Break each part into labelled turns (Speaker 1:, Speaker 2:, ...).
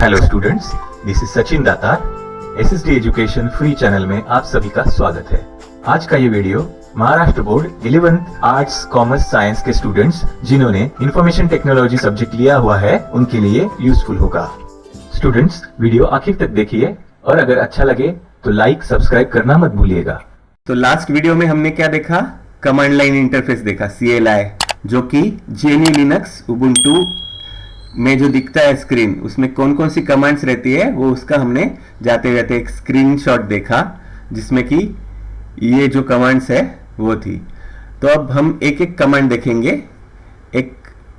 Speaker 1: Hello students, this is Sachin Datar. SSD education free channel में आप सभी का स्वागत है। आज का ये video Maharashtra board 11th arts commerce science के स्टूडेंट्स जिन्होंने इंफॉर्मेशन टेक्नोलॉजी सब्जेक्ट लिया हुआ है उनके लिए यूजफुल होगा। स्टूडेंट्स, वीडियो आखिर तक देखिए और अगर अच्छा लगे तो लाइक सब्सक्राइब करना मत भूलिएगा।
Speaker 2: तो लास्ट वीडियो में हमने क्या देखा? कमांड लाइन इंटरफेस देखा, CLI, जो कि GNU लिनक्स उबुंटू में जो दिखता है स्क्रीन, उसमें कौन कौन सी कमांड्स रहती है वो उसका हमने जाते जाते एक स्क्रीनशॉट देखा जिसमें कि ये जो कमांड्स है वो थी। तो अब हम एक एक कमांड देखेंगे। एक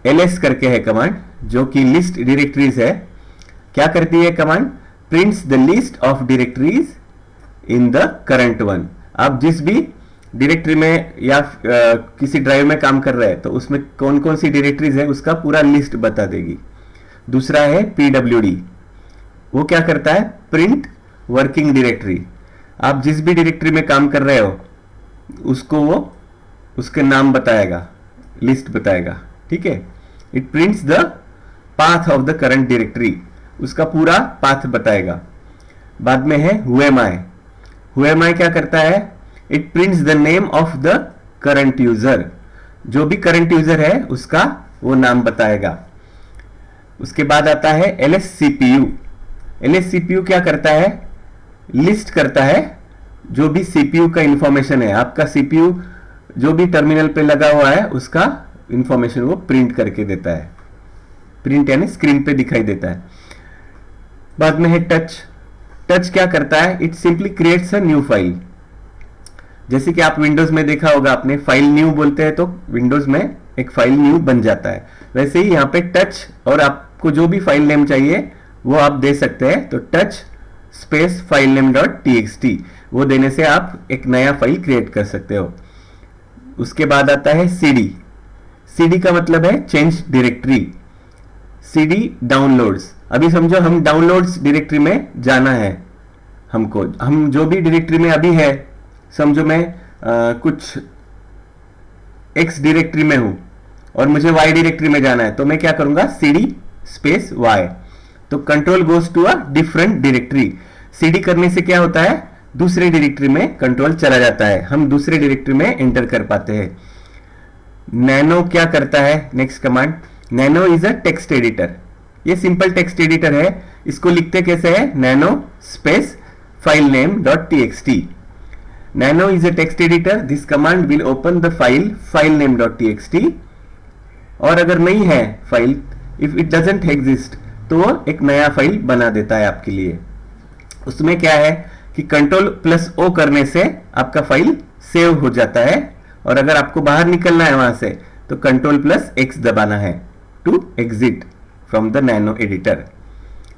Speaker 2: ls करके है कमांड जो कि लिस्ट डायरेक्टरीज है। क्या करती है command? Prints the list of directories in the current one. आप जिस भी डायरेक्टरी में या किसी ड्राइव में काम कर रहे हैं तो उसमें कौन कौन सी डायरेक्टरीज है उसका पूरा लिस्ट बता देगी। दूसरा है PWD, वो क्या करता है? Print working directory. आप जिस भी डायरेक्टरी में काम कर रहे हो उसको वो उसके नाम बताएगा, लिस्ट बताएगा, ठीक है। It prints the path of the current directory, उसका पूरा पाथ बताएगा। बाद में है Who am I क्या करता है? It prints the name of the current user, जो भी करंट यूजर है उसका वो नाम बताएगा। उसके बाद आता है LSCPU क्या करता है? लिस्ट करता है जो भी CPU का इंफॉर्मेशन है। आपका CPU जो भी टर्मिनल पे लगा हुआ है उसका इंफॉर्मेशन वो प्रिंट करके देता है। प्रिंट यानी स्क्रीन पे दिखाई देता है। बाद में है टच क्या करता है? It simply creates a new file. जैसे कि आप विंडोज में देखा होगा, आपने फाइल न्यू बोलते हैं तो विंडोज में एक फाइल न्यू बन जाता है। वैसे ही यहाँ पे टच, और आपको जो भी फाइल नेम चाहिए वो आप दे सकते हैं। तो touch space file name .txt वो देने से आप एक नया फाइल क्रिएट कर सकते हो। उसके बाद आता है CD का मतलब है चेंज डायरेक्टरी। CD downloads. अभी समझो हम डाउनलोड्स डायरेक्टरी में जाना है हमको। हम जो भी डायरेक्टरी में अभी है, समझो मैं कुछ X डायरेक्टरी में हूं और मुझे Y डायरेक्टरी में जाना है, तो मैं क्या करूंगा? CD space Y। तो control goes to a different directory. CD करने से क्या होता है? दूसरे डायरेक्टरी में कंट्रोल चला जाता है, हम दूसरे डायरेक्टरी में एंटर कर पाते हैं। नैनो क्या करता है? Next command, nano is a text editor. ये सिंपल टेक्स्ट एडिटर है। इसको लिखते कैसे है? Nano space file name .txt। Nano is a text editor. This command will open the file name.txt। और अगर नहीं है file, if it doesn't exist, तो वो एक नया फाइल बना देता है आपके लिए। उसमें क्या है कि Ctrl+O करने से आपका फाइल सेव हो जाता है, और अगर आपको बाहर निकलना है वहां से तो Ctrl+X दबाना है to exit from the nano editor.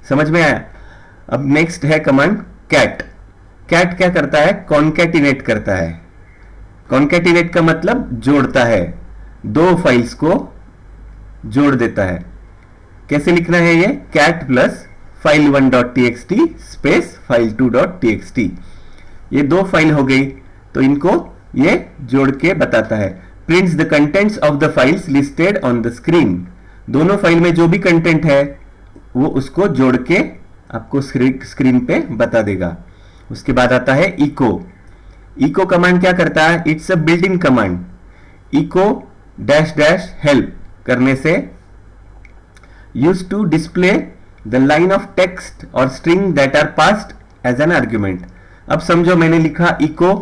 Speaker 2: समझ में आया? अब नेक्स्ट है कमांड कैट क्या करता है? कॉन्कैटिनेट करता है। कॉन्कैटिनेट का मतलब जोड़ता है, दो फाइल्स को जोड़ देता है। कैसे लिखना है ये? Cat plus file1.txt space file2.txt। ये दो फाइल हो गई, तो इनको ये जोड़ के बताता है। Prints the contents of the files listed on the screen. दोनों फाइल में जो भी कंटेंट है वो उसको जोड़ के आपको स्क्रीन पे बता देगा। उसके बाद आता है इको कमांड क्या करता है? It's a built in command. Echo --help करने से use to display the line of text or string that are passed as an argument. अब समझो मैंने लिखा इको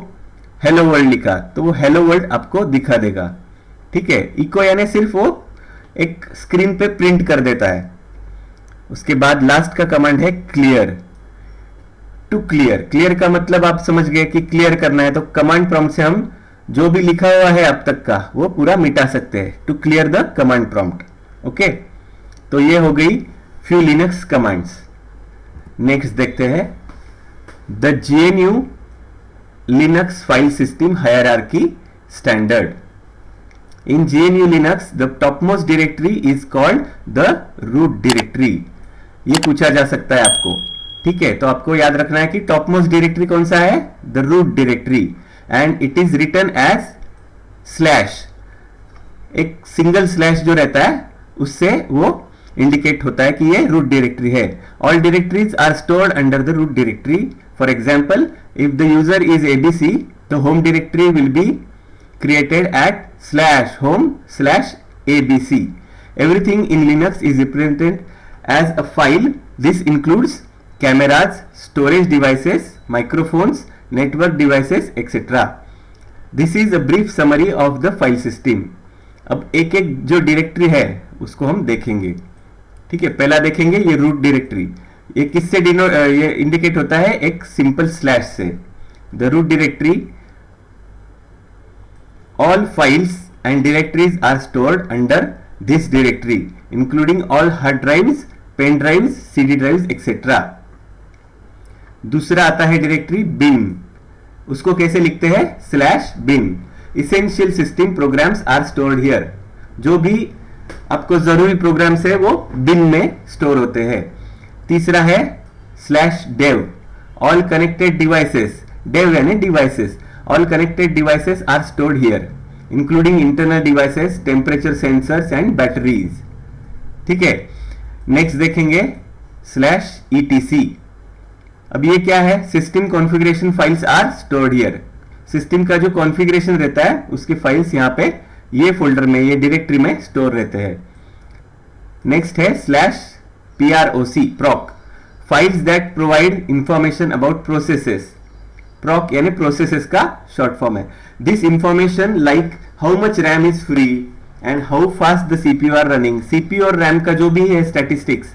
Speaker 2: हेलो वर्ल्ड लिखा, तो वो हेलो वर्ल्ड आपको दिखा देगा, ठीक है। इको यानी सिर्फ वो एक स्क्रीन पे प्रिंट कर देता है। उसके बाद लास्ट का कमांड है क्लियर। टू क्लियर का मतलब आप समझ गए कि क्लियर करना है, तो कमांड प्रॉम्प्ट से हम जो भी लिखा हुआ है अब तक का वो पूरा मिटा सकते हैं। To clear the command prompt. Okay, तो ये हो गई फ्यू लिनक्स कमांड्स। नेक्स्ट देखते हैं the GNU Linux file system hierarchy standard. In GNU Linux the topmost directory is called the root directory. ये पूछा जा सकता है आपको, ठीक है। तो आपको याद रखना है कि टॉपमोस्ट डायरेक्टरी कौन सा है? The root directory, and it is written as slash. एक सिंगल स्लैश जो रहता है उससे वो इंडिकेट होता है कि ये रूट डायरेक्टरी है. All directories are stored under the root directory. For example, if the user is ABC, the home directory will be created at /home/abc. Everything in Linux is represented as a file. This includes cameras, storage devices, microphones, network devices, etc. This is a brief summary of the file system. अब एक एक जो directory है उसको हम देखेंगे. ठीक है, पहला देखेंगे ये रूट डायरेक्टरी. ये किससे ये इंडिकेट होता है? एक सिंपल स्लैश से. The root directory, all files and directories are stored under this directory, including all hard drives, pen drives, CD drives, etc. दूसरा आता है डायरेक्टरी bin. उसको कैसे लिखते हैं? /bin. Essential system programs are stored here. जो भी आपको जरूरी प्रोग्राम्स है वो bin में स्टोर होते हैं. तीसरा है /dev. All connected devices, dev यानी devices, all connected devices are stored here, including internal devices, temperature sensors and batteries. ठीक है, नेक्स्ट देखेंगे /etc. अब ये क्या है? System configuration files are stored here. System का जो कॉन्फ़िगरेशन रहता है उसके फाइल्स यहाँ पे ये फोल्डर में, ये डायरेक्टरी में स्टोर रहते हैं. नेक्स्ट है /proc, files that provide information about processes. proc यानी प्रोसेसेस का शॉर्ट फॉर्म है. This information like how much RAM is free and how fast the CPU are running. CPU और रैम का जो भी है स्टैटिस्टिक्स,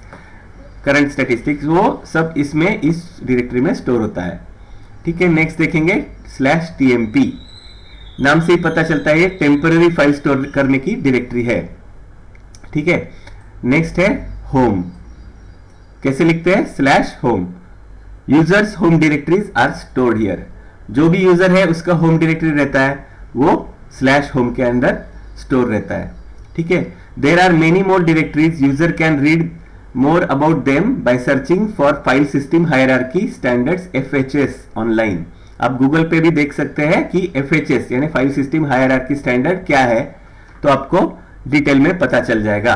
Speaker 2: करंट स्टैटिस्टिक्स, वो सब इसमें इस डायरेक्टरी में स्टोर होता है. ठीक है, नेक्स्ट देखेंगे /tmp. नाम से ही पता चलता है ये टेम्पररी फाइल स्टोर करने की डायरेक्टरी है. ठीक है, नेक्स्ट है होम. कैसे लिखते हैं? /home. Users home directories are stored here. जो भी यूजर है उसका होम डायरेक्टरी रहता है वो /home के अंदर स्टोर रहता है. ठीक है, there are many more directories. User can read more about them by searching for file system hierarchy standards FHS online. आप गूगल पे भी देख सकते हैं कि FHS यानी फाइल सिस्टम हायरार्की स्टैंडर्ड क्या है, तो आपको डिटेल में पता चल जाएगा.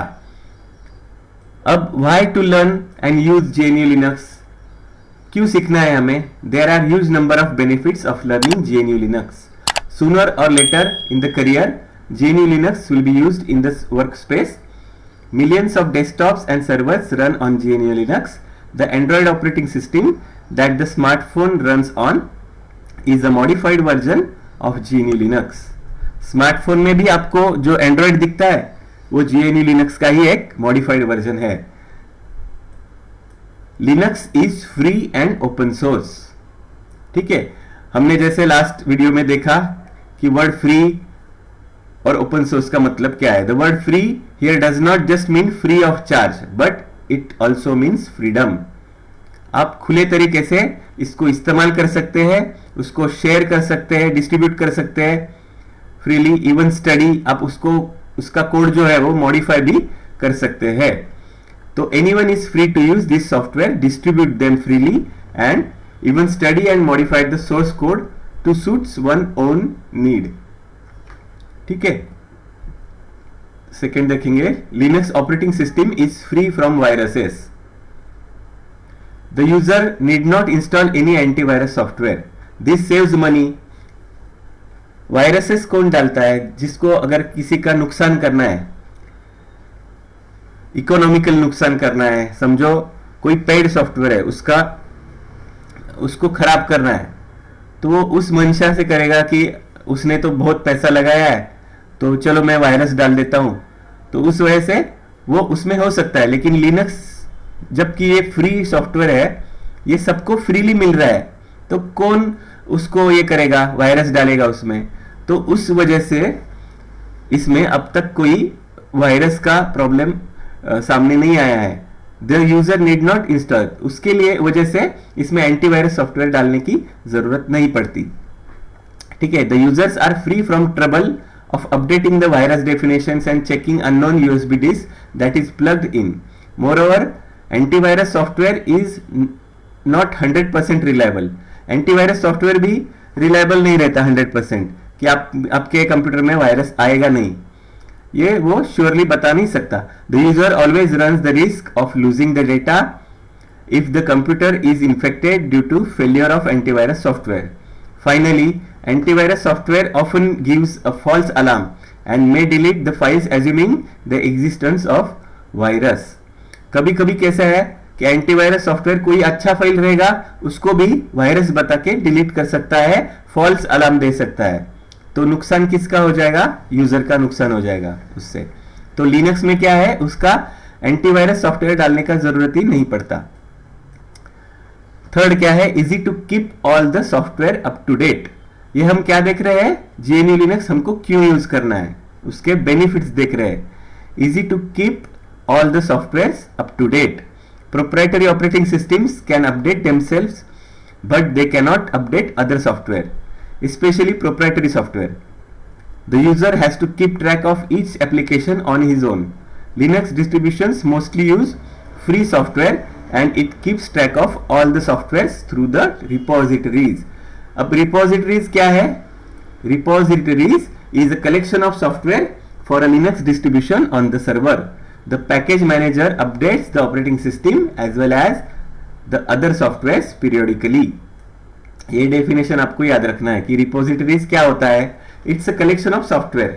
Speaker 2: अब why to learn and use GNU Linux. क्यों सीखना है हमें? There are huge number of benefits of learning GNU Linux. Sooner or later in the career GNU Linux will be used in the workspace. Millions of desktops and servers run on GNU Linux. The Android operating system that the smartphone runs on is a modified version of GNU Linux. Smartphone में भी आपको जो Android दिखता है वो GNU Linux का ही एक modified version है. Linux is free and open source. ठीक है, हमने जैसे लास्ट वीडियो में देखा कि वर्ड फ्री और ओपन सोर्स का मतलब क्या है. The word free here does not just mean free of charge but it also means freedom. आप खुले तरीके से इसको इस्तेमाल कर सकते हैं, उसको शेयर कर सकते हैं, डिस्ट्रीब्यूट कर सकते हैं फ्रीली. इवन स्टडी आप उसको, उसका कोड जो है वो मॉडिफाई भी कर सकते हैं. तो anyone is free to use this software, distribute them freely and even study and modify the source code to suits one own need. ठीक है, सेकेंड देखेंगे. Linux operating system is free from viruses. The user need not install any antivirus software. This saves money. Viruses कौन डालता है? जिसको अगर किसी का नुकसान करना है, इकोनॉमिकल नुकसान करना है, समझो कोई पेड सॉफ्टवेयर है उसको खराब करना है, तो वो उस मंशा से करेगा कि उसने तो बहुत पैसा लगाया है तो चलो मैं वायरस डाल देता हूं. तो उस वजह से वो उसमें हो सकता है. लेकिन लिनक्स जबकि ये फ्री सॉफ्टवेयर है, ये सबको फ्रीली मिल रहा है, तो कौन उसको ये करेगा, वायरस डालेगा उसमें. तो उस वजह से इसमें अब तक कोई वायरस का प्रॉब्लम सामने नहीं आया है. The user need not install. उसके लिए वजह से इसमें एंटीवायरस सॉफ्टवेयर डालने की जरूरत नहीं पड़ती. ठीक है, the users are free from trouble of updating the virus definitions and checking unknown USB disk that is plugged in. Moreover, antivirus software is not 100% reliable. Antivirus software भी reliable नहीं रहता 100% कि आपके कंप्यूटर में वायरस आएगा नहीं. ये वो श्योरली बता नहीं सकता. The user always runs the risk of losing the data if the computer is infected due to failure of antivirus software. Finally, antivirus software often gives a false alarm and may delete the files assuming the existence of virus. कभी कभी कैसा है कि antivirus software कोई अच्छा file रहेगा उसको भी वायरस बता के डिलीट कर सकता है, फॉल्स अलार्म दे सकता है. तो नुकसान किसका हो जाएगा? यूजर का नुकसान हो जाएगा उससे. तो लिनक्स में क्या है, उसका एंटीवायरस सॉफ्टवेयर डालने का जरूरत ही नहीं पड़ता. थर्ड क्या है? Easy to keep all the software up to date. ये हम क्या देख रहे हैं? GNU लिनक्स हमको क्यों यूज करना है, उसके बेनिफिट्स देख रहे हैं. Easy to keep all the software up to date. Proprietary operating systems can update themselves but they cannot update other software, specially proprietary software. The user has to keep track of each application on his own. Linux distributions mostly use free software and it keeps track of all the softwares through the repositories. अब repositories क्या है? Repositories is a collection of software for a Linux distribution on the server. The package manager updates the operating system as well as the other softwares periodically. ये definition आपको याद रखना है कि repositories क्या होता है. It's a collection of software.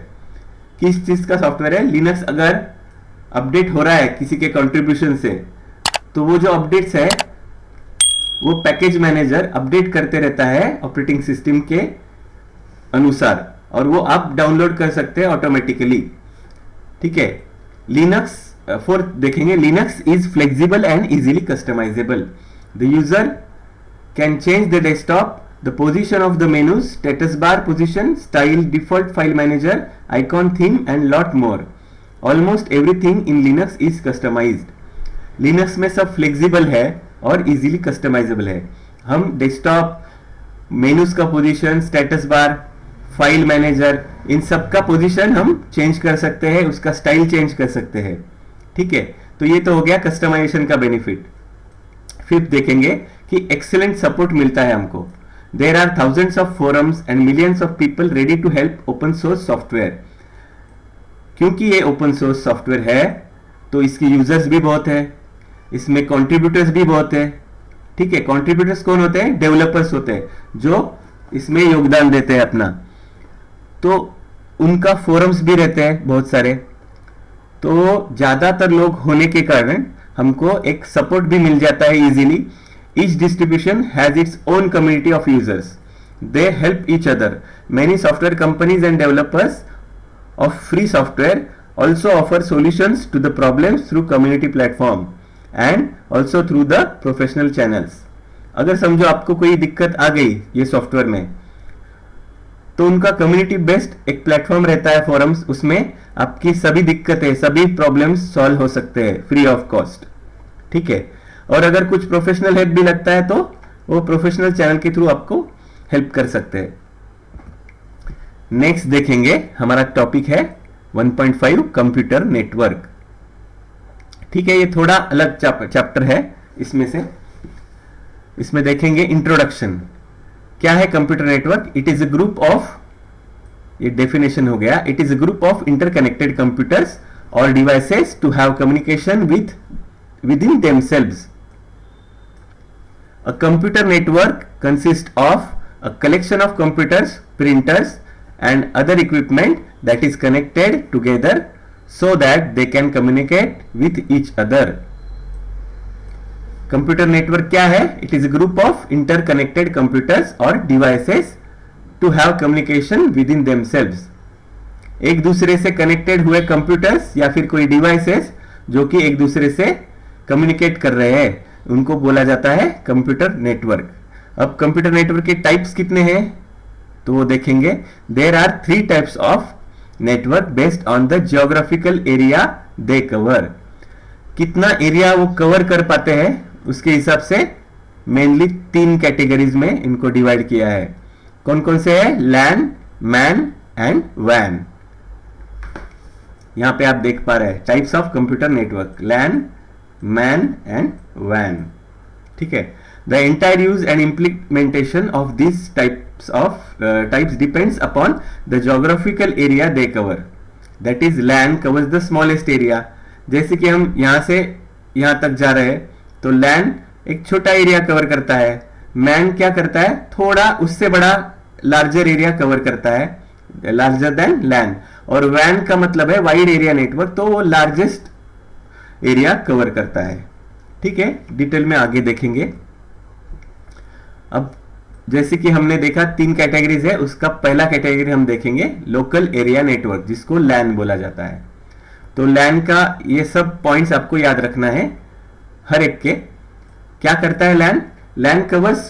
Speaker 2: किस चीज का सॉफ्टवेयर है? लिनक्स अगर अपडेट हो रहा है किसी के कंट्रीब्यूशन से, तो वो जो अपडेट्स है वो पैकेज मैनेजर अपडेट करते रहता है ऑपरेटिंग सिस्टम के अनुसार, और वो आप डाउनलोड कर सकते हैं ऑटोमेटिकली. ठीक है. लिनक्स फोर्थ देखेंगे. Linux is flexible and easily customisable. The user can change the desktop, the position of the menus, status bar position, style, default file manager, icon, theme and lot more. Almost everything in Linux is customised. Linux में सब flexible है और easily customisable है. हम desktop, menus का position, status bar, file manager, इन सब का पोजीशन हम चेंज कर सकते हैं, उसका स्टाइल चेंज कर सकते हैं. ठीक है. तो ये तो हो गया कस्टमाइजेशन का बेनिफिट. फिफ्थ देखेंगे कि एक्सीलेंट सपोर्ट मिलता है हमको. There are thousands of forums and millions of people ready to help open source software. क्योंकि ये ओपन सोर्स सॉफ्टवेयर है तो इसके यूजर्स भी बहुत है, इसमें कंट्रीब्यूटर्स भी बहुत है. ठीक है. कंट्रीब्यूटर्स कौन होते हैं? डेवलपर्स होते हैं जो इसमें योगदान देते हैं अपना. तो उनका फोरम्स भी रहते हैं बहुत सारे. तो ज्यादातर लोग होने के कारण हमको एक सपोर्ट भी मिल जाता है easily. Each distribution has its own community of users. They help each other. Many software companies and developers of free software also offer solutions to the problems through community platform and also through the professional channels. अगर समझो आपको कोई दिक्कत आ गई ये software में, तो उनका कम्युनिटी बेस्ड एक प्लेटफॉर्म रहता है, फोरम्स, उसमें आपकी सभी दिक्कतें, सभी प्रॉब्लम्स सॉल्व हो सकते हैं फ्री ऑफ कॉस्ट. ठीक है. और अगर कुछ प्रोफेशनल हेल्प भी लगता है तो वो प्रोफेशनल चैनल के थ्रू आपको हेल्प कर सकते हैं. नेक्स्ट देखेंगे, हमारा टॉपिक है 1.5 कंप्यूटर नेटवर्क. ठीक है. ये थोड़ा अलग चैप्टर है इसमें से. इसमें देखेंगे इंट्रोडक्शन. क्या है computer network? It is a group of, ये डेफिनेशन हो गया, it is a group of interconnected computers और devices to have communication within themselves. A computer network consist of a collection of computers, printers and other equipment that is connected together so that they can communicate with each other. Computer network क्या है? It is a group of interconnected computers or devices to have communication within themselves. एक दूसरे से connected हुए computers या फिर कोई devices जो कि एक दूसरे से कम्युनिकेट कर रहे हैं, उनको बोला जाता है कंप्यूटर नेटवर्क. अब कंप्यूटर नेटवर्क के टाइप्स कितने हैं तो वो देखेंगे. There are 3 types of network based on the geographical area they cover. कितना एरिया वो कवर कर पाते हैं उसके हिसाब से मेनली 3 कैटेगरीज में इनको डिवाइड किया है. कौन कौन से है? लैन, मैन एंड वैन. यहां पे आप देख पा रहे हैं types of computer network, LAN, MAN and वैन. ठीक है. The entire use and implementation of these types depends upon the geographical area they cover. That is LAN covers the smallest area. जैसे कि हम यहां से यहां तक जा रहे हैं तो लैन एक छोटा एरिया कवर करता है, मैन क्या करता है, थोड़ा उससे बड़ा लार्जर एरिया कवर करता है, लार्जर देन लैन। और वैन का मतलब है वाइड एरिया नेटवर्क, तो वो लार्जेस्ट एरिया कवर करता है। ठीक है, डिटेल में आगे देखेंगे। अब जैसे कि हमने देखा 3 कैटेगरीज है, उसका पहला कैटेगरी हम देखेंगे लोकल एरिया नेटवर्क, जिसको लैन बोला जाता है। तो लैन का ये सब पॉइंट्स आपको याद रखना है हर एक के। क्या करता है LAN? LAN covers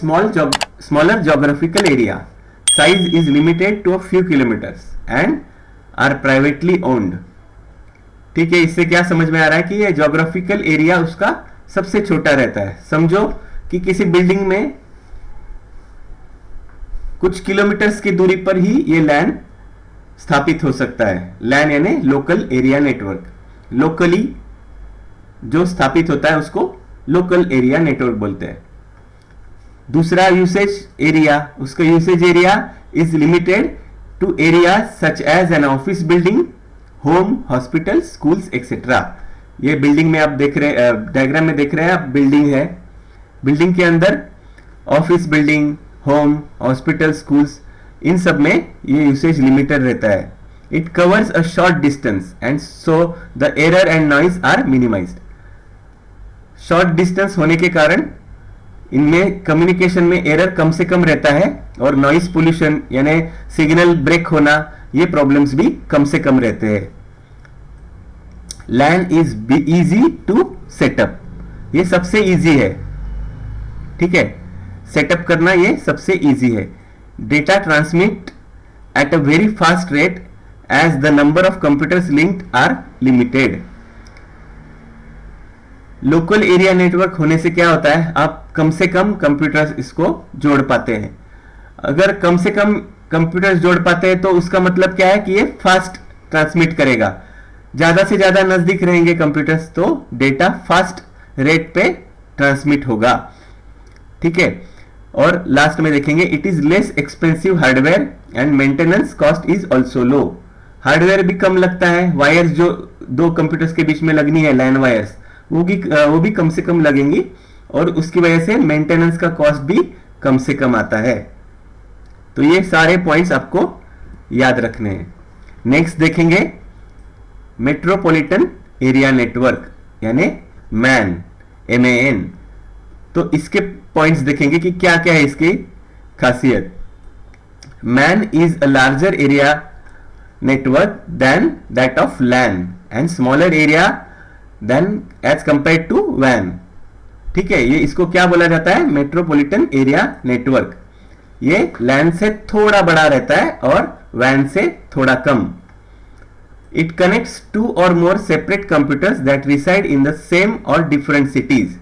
Speaker 2: smaller geographical area, size is limited to a few kilometres and are privately owned. ठीक है, इससे क्या समझ में आ रहा है कि ये जोग्राफिकल एरिया उसका सबसे छोटा रहता है। समझो कि किसी बिल्डिंग में कुछ किलोमीटर्स की दूरी पर ही ये लैन स्थापित हो सकता है। लैन यानी लोकल एरिया नेटवर्क, लोकली जो स्थापित होता है उसको लोकल एरिया नेटवर्क बोलते हैं। दूसरा यूसेज एरिया, उसका usage area is limited to area such as an office building, home, hospital, schools etcetera. ये बिल्डिंग में आप देख रहे, डायग्राम में देख रहे हैं आप, बिल्डिंग है, बिल्डिंग के अंदर office building, home, hospital, schools, इन सब में ये यूसेज लिमिटेड रहता है। It covers a short distance and so the error and noise are minimised. Short distance होने के कारण इनमें कम्युनिकेशन में एरर कम से कम रहता है और नॉइज पोल्यूशन यानी सिग्नल ब्रेक होना, ये प्रॉब्लम्स भी कम से कम रहते हैं। लैन इज इजी टू सेटअप, ये सबसे इजी है। ठीक है, सेटअप करना ये सबसे इजी है। Data transmit at a very fast rate as the number of computers linked are limited. Local area network होने से क्या होता है, आप कम से कम कंप्यूटर्स इसको जोड़ पाते हैं। अगर कम से कम कंप्यूटर्स जोड़ पाते हैं तो उसका मतलब क्या है कि ये फास्ट ट्रांसमिट करेगा। ज्यादा से ज्यादा नजदीक रहेंगे कंप्यूटर्स तो डेटा फास्ट रेट पे ट्रांसमिट होगा। ठीक है, और लास्ट में देखेंगे it is less expensive hardware and maintenance cost is also low. Hardware भी कम लगता है, वायर्स जो 2 कंप्यूटर्स के बीच में लगनी है, लैन वायर्स, वो भी कम से कम लगेंगी और उसकी वजह से मेंटेनेंस का कॉस्ट भी कम से कम आता है। तो ये सारे पॉइंट्स आपको याद रखने हैं। नेक्स्ट देखेंगे मेट्रोपॉलिटन एरिया नेटवर्क यानी मैन, MAN। तो इसके पॉइंट्स देखेंगे कि क्या क्या है इसकी खासियत। MAN is a larger area network than that of LAN and smaller area than as compare to वैन। ठीक है, ये इसको क्या बोला जाता है, मेट्रोपॉलिटन एरिया नेटवर्क। ये लैन से थोड़ा बड़ा रहता है और वैन से थोड़ा कम। It connects 2 or more separate computers that reside in the same or different cities.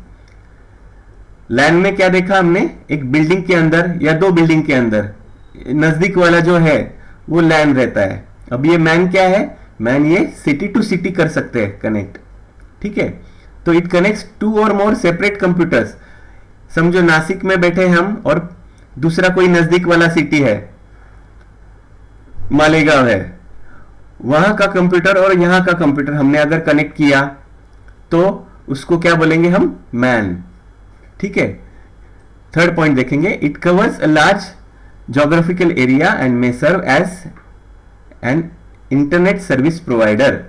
Speaker 2: LAN में क्या देखा हमने, एक बिल्डिंग के अंदर या 2 बिल्डिंग के अंदर नजदीक वाला जो है वो लैन रहता है। अब ये मैन क्या है, मैन ये सिटी टू सिटी कर सकते हैं कनेक्ट। ठीक है, तो it connects 2 or more separate computers. समझो नासिक में बैठे हम और दूसरा कोई नजदीक वाला सिटी है, मालेगांव है, वहां का कंप्यूटर और यहां का कंप्यूटर हमने अगर कनेक्ट किया तो उसको क्या बोलेंगे हम, मैन। ठीक है, थर्ड पॉइंट देखेंगे it covers a large geographical area and may serve as an internet service provider,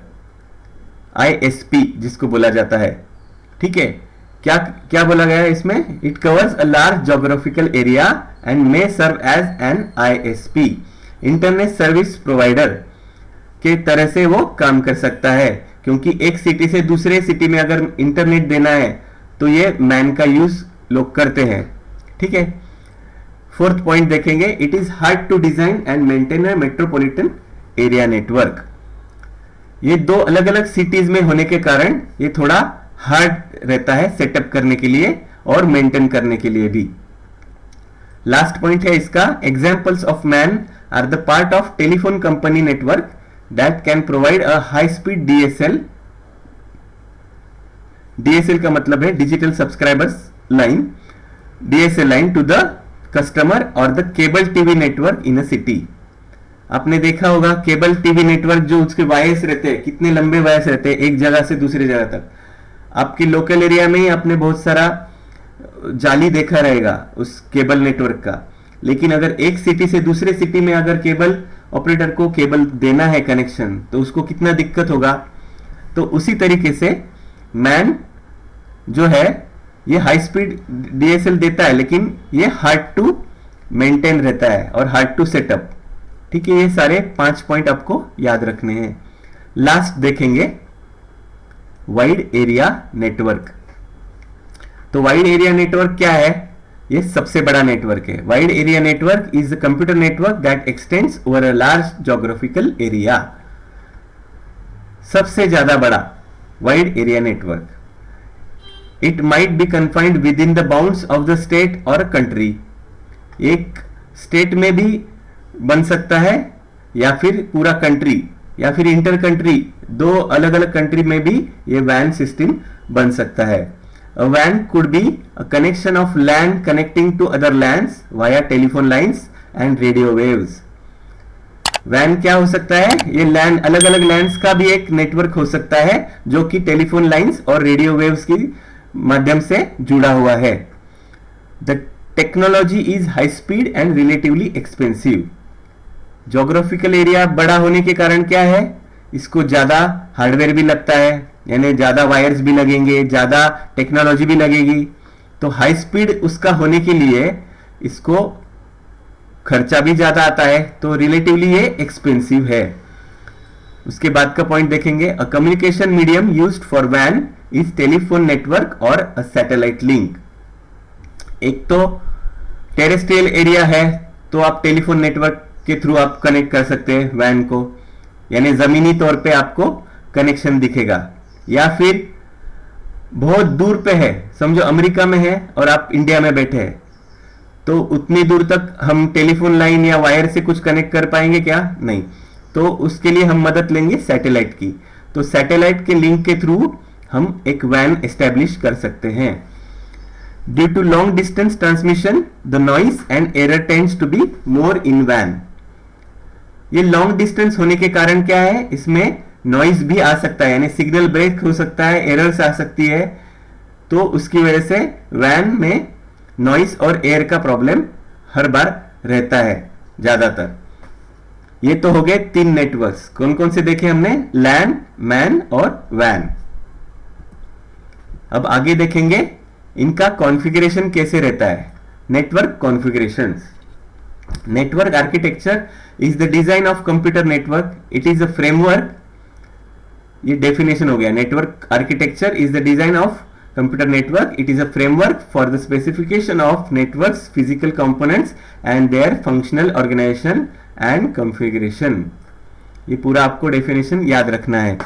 Speaker 2: ISP जिसको बोला जाता है। ठीक है, क्या क्या बोला गया है इसमें, it covers a large geographical area and may serve as an ISP, internet service provider के तरह से वो काम कर सकता है। क्योंकि एक सिटी से दूसरे सिटी में अगर इंटरनेट देना है तो ये मैन का यूज लोग करते हैं। ठीक है, फोर्थ पॉइंट देखेंगे it is hard to design and maintain a metropolitan area network. ये 2 अलग अलग सिटीज में होने के कारण ये थोड़ा हार्ड रहता है सेटअप करने के लिए और मेंटेन करने के लिए भी। लास्ट पॉइंट है इसका, examples of MAN are the part of telephone company network that can provide a high speed DSL। DSL का मतलब है digital subscribers line, DSL line to the customer और the cable TV network in a city. आपने देखा होगा cable TV network जो उसके wires रहते हैं, कितने लंबे वायर्स रहते हैं एक जगह से दूसरी जगह तक। आपकी लोकल एरिया में ही आपने बहुत सारा जाली देखा रहेगा उस केबल नेटवर्क का, लेकिन अगर एक सिटी से दूसरे सिटी में अगर केबल ऑपरेटर को केबल देना है कनेक्शन, तो उसको कितना दिक्कत होगा। तो उसी तरीके से मैन जो है ये हाई स्पीड डीएसएल देता है, लेकिन ये हार्ड टू मेंटेन रहता है और हार्ड टू सेटअप। ठीक है, ये सारे 5 पॉइंट आपको याद रखने हैं। लास्ट देखेंगे वाइड एरिया नेटवर्क। तो वाइड एरिया नेटवर्क क्या है? ये सबसे बड़ा नेटवर्क है। Wide area network is a computer network that x tends over a large geographical area. सबसे ज्यादा बड़ा wide area network. It might be confined with in the bounds of the state और कंट्री। एक स्टेट में भी बन सकता है या फिर पूरा कंट्री या फिर इंटर कंट्री, दो अलग अलग कंट्री में भी ये वैन सिस्टम बन सकता है। A WAN could be a connection of LAN connecting to other LANs via telephone lines and radio waves. WAN क्या हो सकता है? ये LAN अलग अलग LANs का भी एक नेटवर्क हो सकता है जो कि टेलीफोन लाइंस और रेडियो वेव्स की माध्यम से जुड़ा हुआ है। The technology is high speed and relatively expensive. Geographical area बड़ा होने के कारण क्या है? इसको ज्यादा हार्डवेयर भी लगता है, यानी ज्यादा वायर्स भी लगेंगे, ज्यादा टेक्नोलॉजी भी लगेगी। तो हाई स्पीड उसका होने के लिए इसको खर्चा भी ज्यादा आता है, तो रिलेटिवली ये एक्सपेंसिव है। उसके बाद का पॉइंट देखेंगे, a communication medium used for वैन इज टेलीफोन नेटवर्क और अ सैटेलाइट लिंक। एक तो टेरेस्ट्रियल एरिया है, तो आप टेलीफोन नेटवर्क के थ्रू आप कनेक्ट कर सकते हैं वैन को, यानी जमीनी तौर पे आपको कनेक्शन दिखेगा। या फिर बहुत दूर पे है, समझो अमेरिका में है और आप इंडिया में बैठे हैं, तो उतनी दूर तक हम टेलीफोन लाइन या वायर से कुछ कनेक्ट कर पाएंगे क्या? नहीं। तो उसके लिए हम मदद लेंगे सैटेलाइट की। तो सैटेलाइट के लिंक के थ्रू हम एक वैन एस्टेब्लिश कर सकते हैं। Due to long distance transmission the noise and error tends to be more in वैन। ये लॉन्ग डिस्टेंस होने के कारण क्या है, इसमें नॉइज भी आ सकता है, यानी सिग्नल ब्रेक हो सकता है, एरर्स आ सकती है। तो उसकी वजह से वैन में नॉइज और एयर का प्रॉब्लम हर बार रहता है ज्यादातर। ये तो हो गए 3 नेटवर्क्स। कौन कौन से देखे हमने? लैन, मैन और वैन। अब आगे देखेंगे इनका कॉन्फ़िगरेशन कैसे रहता है। Network configurations. Network architecture is the design of computer network. It is a framework. ये डेफिनेशन हो गया। Network architecture is the design of computer network. It is a framework for the specification of networks physical components and their functional organisation and configuration. ये पूरा आपको definition याद रखना है।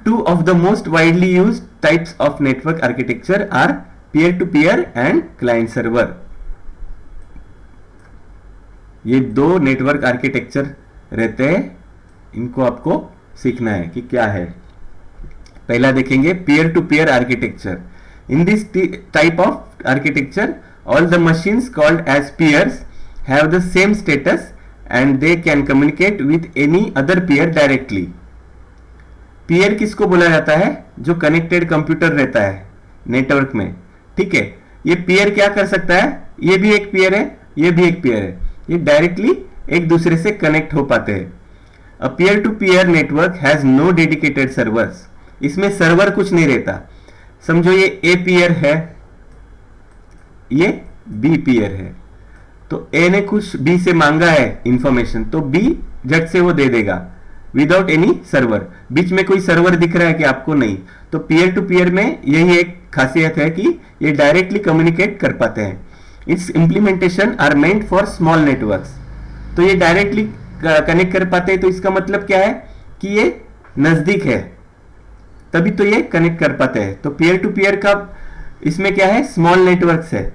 Speaker 2: 2 of the most widely used types of network architecture are peer-to-peer and client server. ये 2 network architecture रहते हैं, इनको आपको सीखना है कि क्या है। पहला देखेंगे peer to peer architecture. In this type of architecture, all the machines called as peers have the same status and they can communicate with any other peer directly. peer किसको बोला जाता है? जो कनेक्टेड कंप्यूटर रहता है network में। ठीक है, ये peer क्या कर सकता है? ये भी एक peer है, ये भी एक peer है, ये डायरेक्टली एक दूसरे से कनेक्ट हो पाते हैं। A peer-to-peer network has no dedicated servers. इसमें सर्वर कुछ नहीं रहता। समझो ये A peer है, ये B peer है, तो A ने कुछ B से मांगा है इंफॉर्मेशन, तो B झट से वो दे देगा विदाउट एनी सर्वर। बीच में कोई सर्वर दिख रहा है कि आपको? नहीं। तो पीयर टू पीयर में यही एक खासियत है कि ये डायरेक्टली कम्युनिकेट कर पाते हैं। Its implementation are meant for small networks. तो ये डायरेक्टली कनेक्ट कर पाते हैं, तो इसका मतलब क्या है कि ये नजदीक है, तभी तो ये कनेक्ट कर पाते हैं। तो पीयर टू पीयर का इसमें क्या है? स्मॉल नेटवर्क्स है।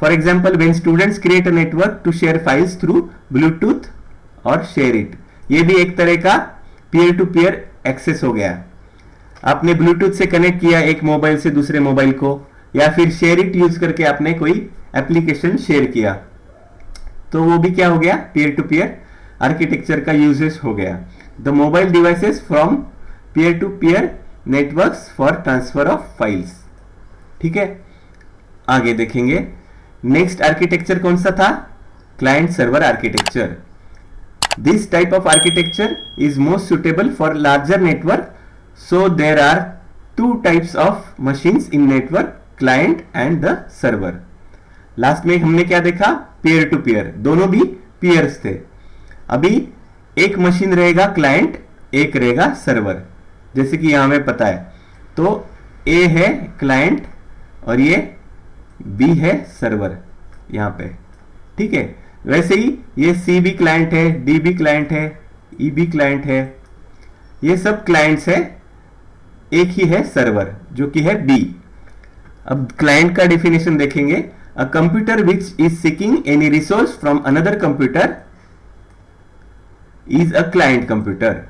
Speaker 2: For example when students create a network to share files through Bluetooth और शेयर इट, ये भी एक तरह का पीयर टू पीयर एक्सेस हो गया। आपने ब्लूटूथ से कनेक्ट किया एक मोबाइल से दूसरे मोबाइल को, या फिर शेयर इट यूज करके आपने कोई एप्लीकेशन शेयर किया, तो वो भी क्या हो गया? पीयर टू पीयर आर्किटेक्चर का यूजेस हो गया। The mobile devices from peer to peer networks for transfer of files. ठीक है, आगे देखेंगे। नेक्स्ट आर्किटेक्चर कौन सा था? Client server architecture. This type of architecture is most suitable for larger network, so there are two types of machines in network, client and the server. Last में हमने क्या देखा? पीयर टू पीयर, दोनों भी peers थे। अभी एक machine रहेगा क्लाइंट, एक रहेगा सर्वर, जैसे कि यहां हमें पता है। तो ए है क्लाइंट और ये बी है सर्वर यहां पे। ठीक है, वैसे ही ये सी भी क्लाइंट है, डी भी क्लाइंट है, ई भी क्लाइंट है, ये सब क्लाइंट्स है, एक ही है सर्वर जो कि है डी। अब क्लाइंट का डेफिनेशन देखेंगे। A computer which is seeking any resource from another computer is a client computer.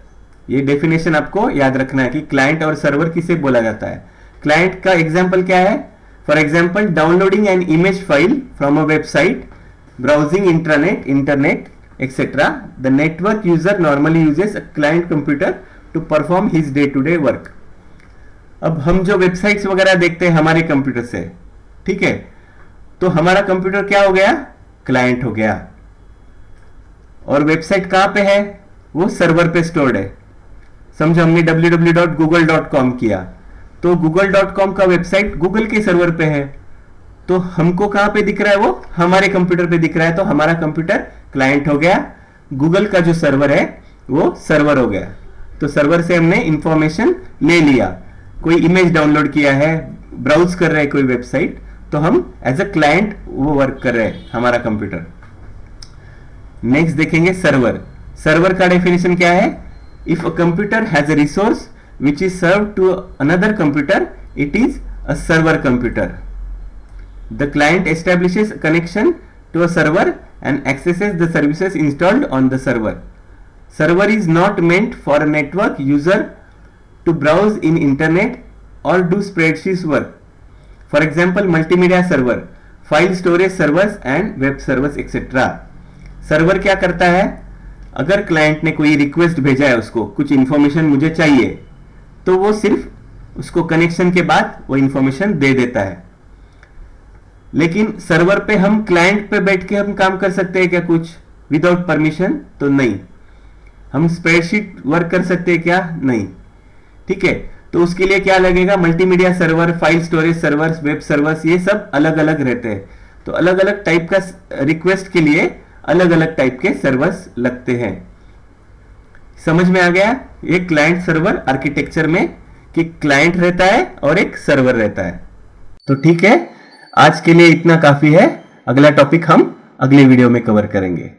Speaker 2: ये डेफिनेशन आपको याद रखना है कि क्लाइंट और सर्वर किसे बोला जाता है। क्लाइंट का एग्जांपल क्या है? For example downloading an image file from a website, browsing internet etc. The network user normally uses a client computer to perform his day-to-day work. अब हम जो वेबसाइट्स वगैरह देखते हैं हमारे कंप्यूटर से, ठीक है, तो हमारा कंप्यूटर क्या हो गया? क्लाइंट हो गया। और वेबसाइट कहां पे है? वो सर्वर पे स्टोर्ड है। समझो हमने www.google.com किया, तो google.com का वेबसाइट गूगल के सर्वर पे है, तो हमको कहां पे दिख रहा है? वो हमारे कंप्यूटर पे दिख रहा है, तो हमारा कंप्यूटर क्लाइंट हो गया। गूगल का जो सर्वर है वो सर्वर हो गया। तो सर्वर से हमने इंफॉर्मेशन ले लिया, कोई इमेज डाउनलोड किया है, ब्राउज कर रहे हैं कोई वेबसाइट, तो हम एज अ क्लाइंट वो वर्क कर रहे हैं हमारा कंप्यूटर। नेक्स्ट देखेंगे सर्वर। सर्वर का डेफिनेशन क्या है? If a computer has a resource which is serve to another computer, it is a server computer. The client establishes a connection to a server and accesses the services installed on the server. Server is not meant for a network user to browse in internet or do spreadsheet work. For example, multimedia server, file storage servers and web servers etc. Server क्या करता है? अगर client ने कोई request भेजा है, उसको कुछ इंफॉर्मेशन मुझे चाहिए, तो वो सिर्फ उसको कनेक्शन के बाद वो इंफॉर्मेशन दे देता है। लेकिन सर्वर पे हम क्लाइंट पे बैठ के हम काम कर सकते हैं क्या कुछ विदाउट परमिशन? तो नहीं। हम स्प्रेडशीट वर्क कर सकते हैं क्या? नहीं। ठीक है, तो उसके लिए क्या लगेगा? Multimedia server, file storage servers, web servers, ये सब अलग अलग रहते हैं। तो अलग अलग टाइप का रिक्वेस्ट के लिए अलग अलग टाइप के सर्वर्स लगते हैं। समझ में आ गया ये क्लाइंट सर्वर आर्किटेक्चर में कि क्लाइंट रहता है और एक सर्वर रहता है। तो ठीक है, आज के लिए इतना काफी है। अगला टॉपिक हम अगले वीडियो में कवर करेंगे।